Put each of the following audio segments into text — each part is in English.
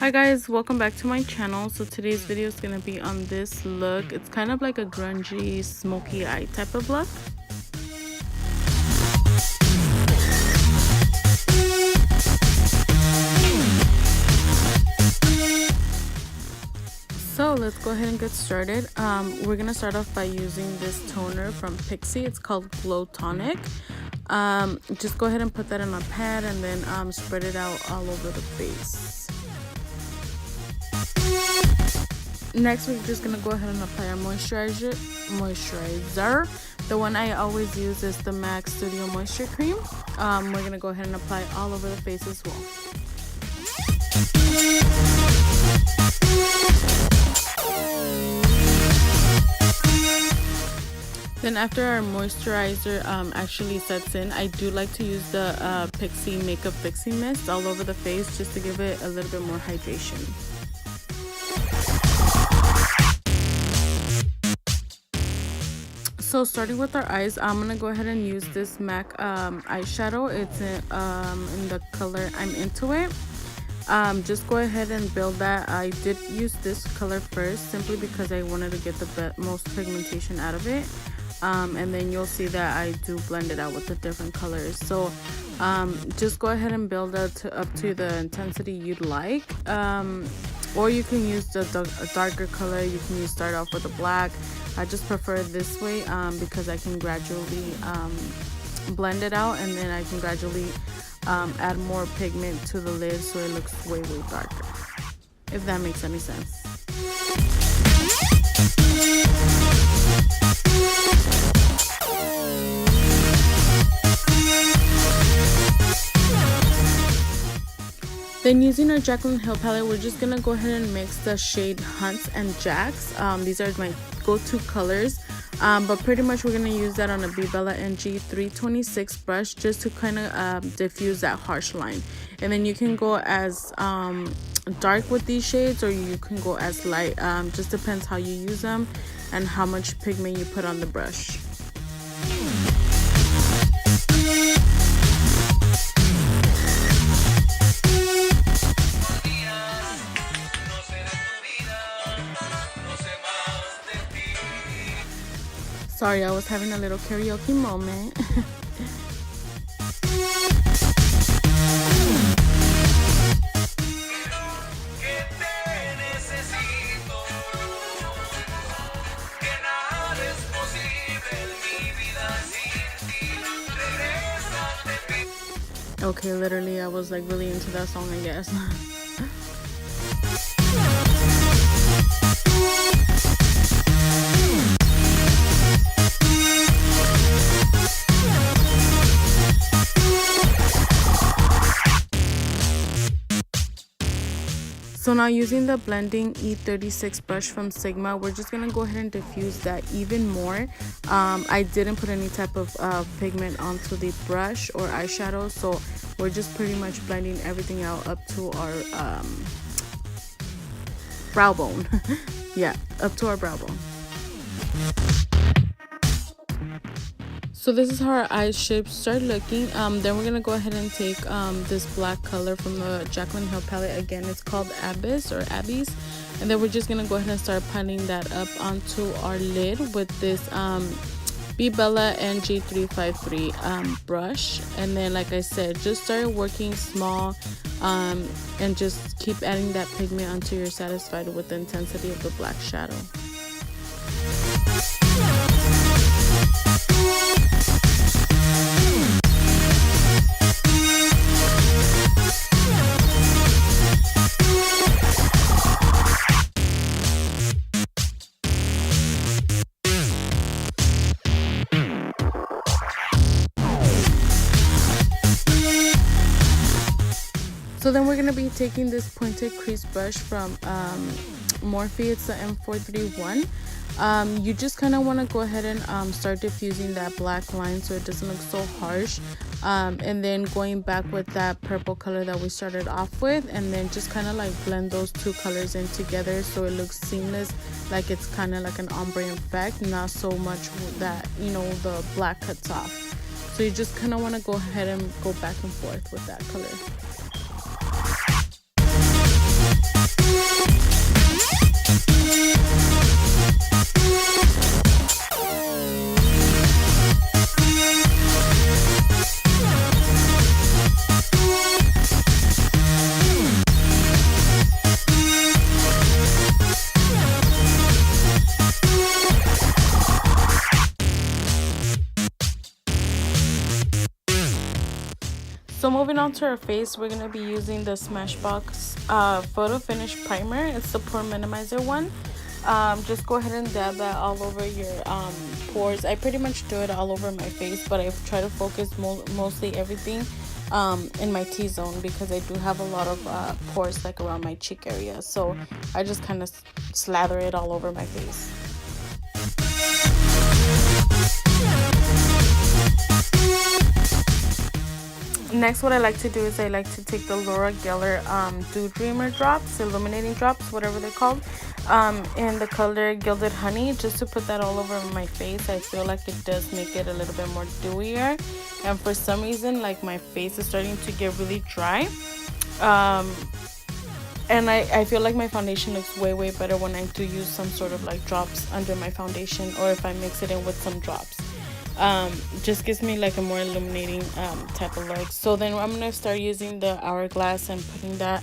Hi guys, welcome back to my channel. So today's video is going to be on this look. It's kind of like a grungy smoky eye type of look. So let's go ahead and get started. We're going to start off by using this toner from Pixi. It's called Glow Tonic. Just go ahead and put that in a pad and then spread it out all over the face. Next, we're just gonna go ahead and apply our moisturizer. The one I always use is the MAC Studio Moisture Cream. We're gonna go ahead and apply it all over the face as well. Then after our moisturizer actually sets in, I do like to use the Pixi Makeup Fixing Mist all over the face just to give it a little bit more hydration. So starting with our eyes, I'm gonna go ahead and use this MAC eyeshadow. It's in the color I'm Into It. Just go ahead and build that. I did use this color first simply because I wanted to get the most pigmentation out of it. And then you'll see that I do blend it out with the different colors. So just go ahead and build it up to the intensity you'd like. Or you can use a darker color. You can start off with a black. I just prefer it this way because I can gradually blend it out, and then I can gradually add more pigment to the lid so it looks way darker, if that makes any sense. Then using our Jaclyn Hill palette, we're just gonna go ahead and mix the shade Hunts and Jacks. These are my go-to colors, but pretty much we're gonna use that on a B Bella NG 326 brush just to kind of diffuse that harsh line. And then you can go as dark with these shades, or you can go as light. Just depends how you use them and how much pigment you put on the brush. Sorry, I was having a little karaoke moment. Okay, literally, I was like really into that song, I guess. So now using the blending E36 brush from Sigma, we're just gonna go ahead and diffuse that even more. I didn't put any type of pigment onto the brush or eyeshadow, so we're just pretty much blending everything out up to our brow bone. Yeah, up to our brow bone. So this is how our eye shapes start looking. Then we're gonna go ahead and take this black color from the Jaclyn Hill palette. Again, it's called Abyss or Abby's. And then we're just gonna go ahead and start piling that up onto our lid with this B Bella NG 353 brush. And then, like I said, just start working small and just keep adding that pigment until you're satisfied with the intensity of the black shadow. So then we're going to be taking this pointed crease brush from Morphe. It's the M431. You just kind of want to go ahead and start diffusing that black line so it doesn't look so harsh. And then going back with that purple color that we started off with, and then just kind of like blend those two colors in together so it looks seamless, like it's kind of like an ombre effect, not so much that, you know, the black cuts off. So you just kind of want to go ahead and go back and forth with that color. moving on to our face, we're gonna be using the Smashbox Photo Finish Primer. It's the pore minimizer one. Just go ahead and dab that all over your pores. I pretty much do it all over my face, but I try to focus mostly everything in my T-zone, because I do have a lot of pores like around my cheek area, so I just kind of slather it all over my face. Next, what I like to do is I like to take the Laura Geller Dew Dreamer drops, illuminating drops, whatever they're called, in the color Gilded Honey, just to put that all over my face. I feel like it does make it a little bit more dewier, and for some reason, like, my face is starting to get really dry, and I feel like my foundation looks way better when I do use some sort of like drops under my foundation, or if I mix it in with some drops. Just gives me like a more illuminating type of look. So then I'm gonna start using the Hourglass and putting that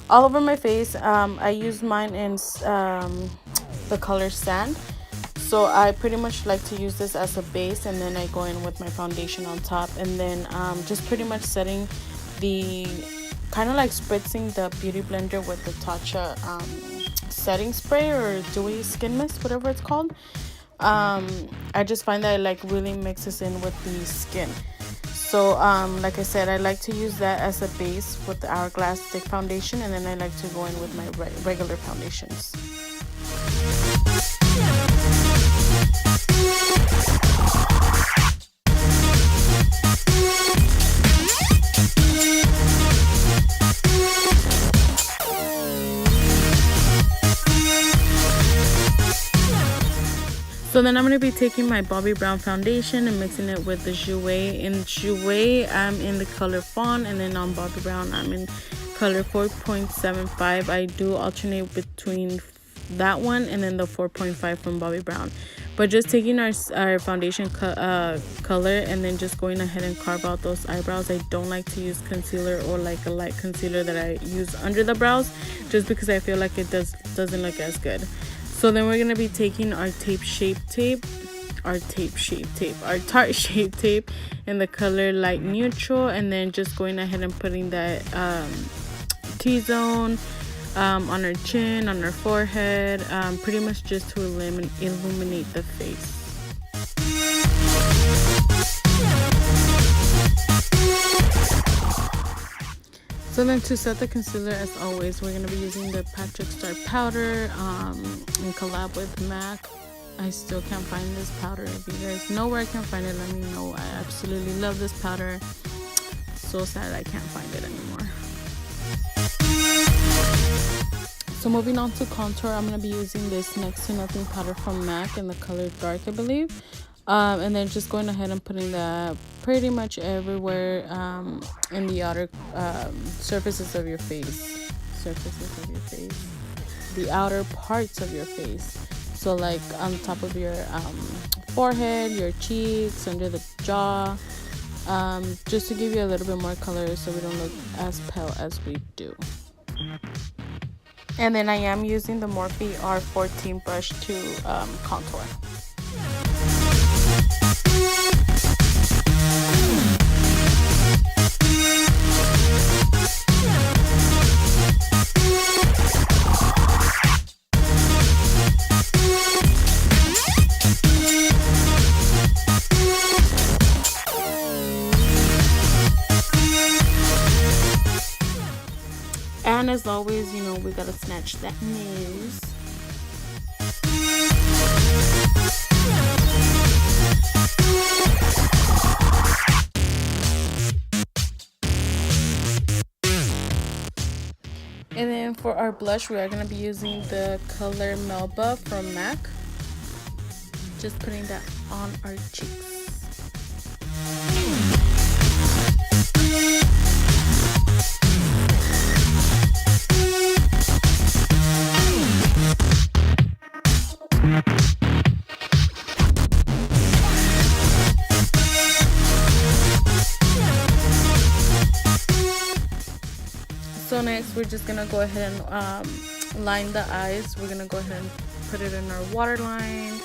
all over my face. I use mine in the color Sand, so I pretty much like to use this as a base, and then I go in with my foundation on top, and then just pretty much setting the kind of like spritzing the beauty blender with the Tatcha setting spray or dewy skin mist, whatever it's called. I just find that it like really mixes in with the skin. So like I said, I like to use that as a base with the Hourglass stick foundation, and then I like to go in with my regular foundations. So then I'm going to be taking my Bobbi Brown foundation and mixing it with the Jouer. In Jouer, I'm in the color Fawn, and then on Bobbi Brown, I'm in color 4.75. I do alternate between that one and then the 4.5 from Bobbi Brown. But just taking our foundation color and then just going ahead and carve out those eyebrows. I don't like to use concealer or like a light concealer that I use under the brows, just because I feel like it doesn't look as good. So then we're going to be taking our Tarte Shape Tape in the color Light Neutral, and then just going ahead and putting that T-zone on our chin, on our forehead, pretty much just to illuminate the face. So then to set the concealer, as always, we're going to be using the Patrick Star powder in collab with MAC. I still can't find this powder. If you guys know where I can find it, let me know. I absolutely love this powder. So sad I can't find it anymore. So moving on to contour, I'm going to be using this Next to Nothing powder from MAC in the color Dark, I believe. And then just going ahead and putting that pretty much everywhere in the outer surfaces of your face. The outer parts of your face. So like on top of your forehead, your cheeks, under the jaw. Just to give you a little bit more color so we don't look as pale as we do. And then I am using the Morphe R14 brush to contour. And as always, you know, we gotta snatch that nose. And then for our blush, we are going to be using the color Melba from MAC. Just putting that on our cheeks. So next we're just gonna go ahead and line the eyes. We're gonna go ahead and put it in our waterline,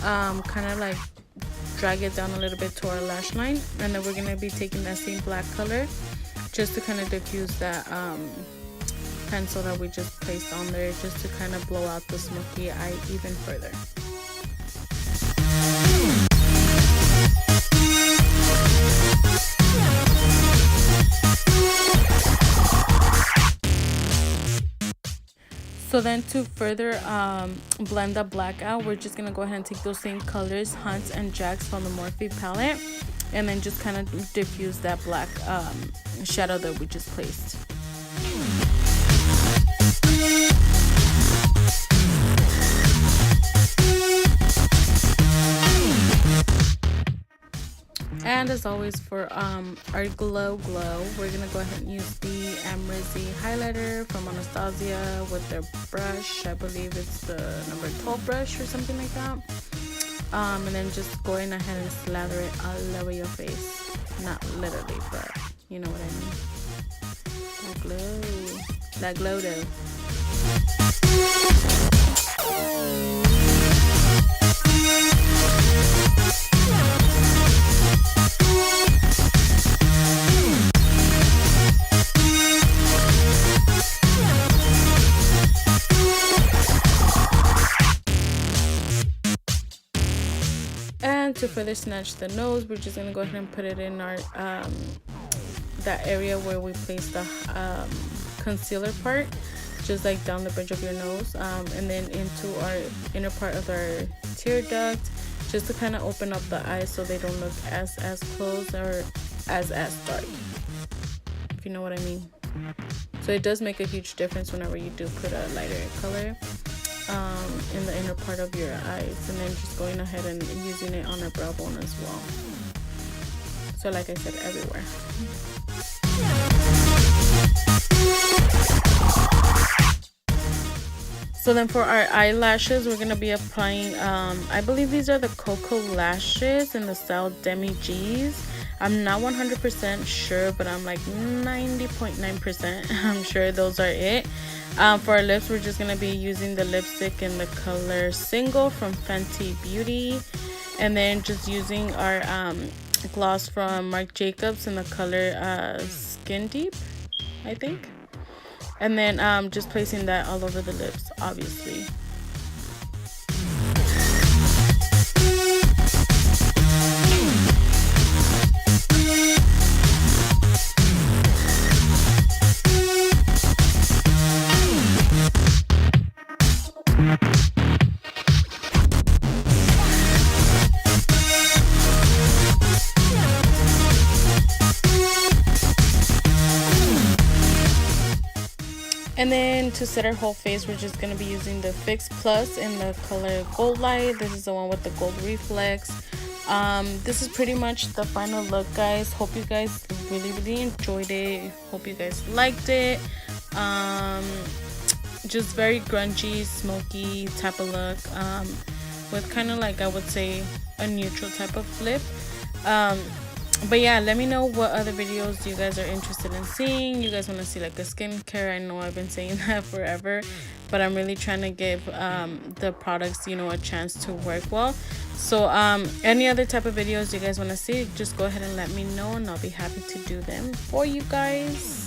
kind of like drag it down a little bit to our lash line, and then we're gonna be taking that same black color just to kind of diffuse that pencil that we just placed on there, just to kind of blow out the smoky eye even further. So then to further blend the black out, we're just gonna go ahead and take those same colors, Hunts and Jacks from the Morphe palette, and then just kind of diffuse that black shadow that we just placed. And as always, for our glow, we're gonna go ahead and use the Amrezy highlighter from Anastasia with their brush. I believe it's the number 12 brush or something like that. And then just going ahead and slather it all over your face. Not literally, but you know what I mean. That glow though. And to further snatch the nose, we're just gonna go ahead and put it in our that area where we placed the concealer part, just like down the bridge of your nose, and then into our inner part of our tear duct, just to kind of open up the eyes so they don't look as closed or as dark, if you know what I mean. So it does make a huge difference whenever you do put a lighter color in the inner part of your eyes, and then just going ahead and using it on our brow bone as well. So like I said, everywhere. So then for our eyelashes, we're gonna be applying I believe these are the Cocoa lashes in the style Demi G's. I'm not 100% sure, but I'm like 90.9% I'm sure those are it. For our lips, we're just gonna be using the lipstick in the color Single from Fenty Beauty, and then just using our gloss from Marc Jacobs in the color Skin Deep, I think. And then just placing that all over the lips, obviously. And then to set our whole face, we're just going to be using the Fix Plus in the color Gold Light. This is the one with the gold reflex. This is pretty much the final look, guys. Hope you guys really enjoyed it. Hope you guys liked it. Just very grungy, smoky type of look, with kind of like, I would say, a neutral type of lip. But yeah, let me know what other videos you guys are interested in seeing. You guys want to see like a skincare? I know I've been saying that forever, but I'm really trying to give the products, you know, a chance to work well. So any other type of videos you guys want to see, just go ahead and let me know, and I'll be happy to do them for you guys.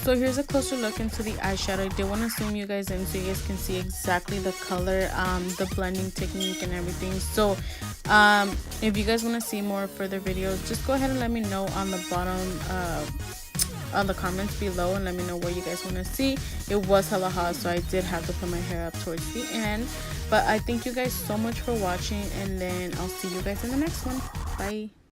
So here's a closer look into the eyeshadow. I did want to zoom you guys in so you guys can see exactly the color, the blending technique and everything. So if you guys want to see more further videos, just go ahead and let me know on the bottom on the comments below, and let me know what you guys want to see. It was hella hot, so I did have to put my hair up towards the end. But I thank you guys so much for watching, and then I'll see you guys in the next one. Bye.